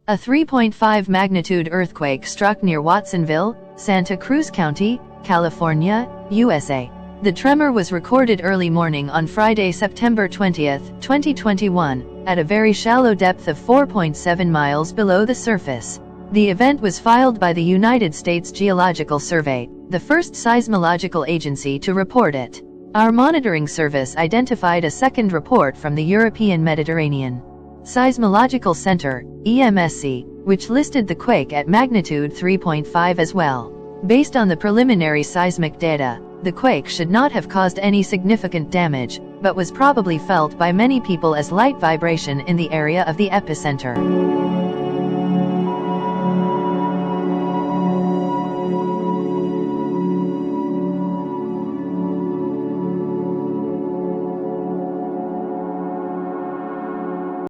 A 3.5 magnitude earthquake struck near Watsonville, Santa Cruz County, California, USA. The tremor was recorded early morning on Friday, September 20, 2021, at a very shallow depth of 4.7 miles below the surface. The event was filed by the United States Geological Survey, the first seismological agency to report it. Our monitoring service identified a second report from the European Mediterranean Seismological Center, EMSC, which listed the quake at magnitude 3.5 as well. Based on the preliminary seismic data, the quake should not have caused any significant damage, but was probably felt by many people as light vibration in the area of the epicenter.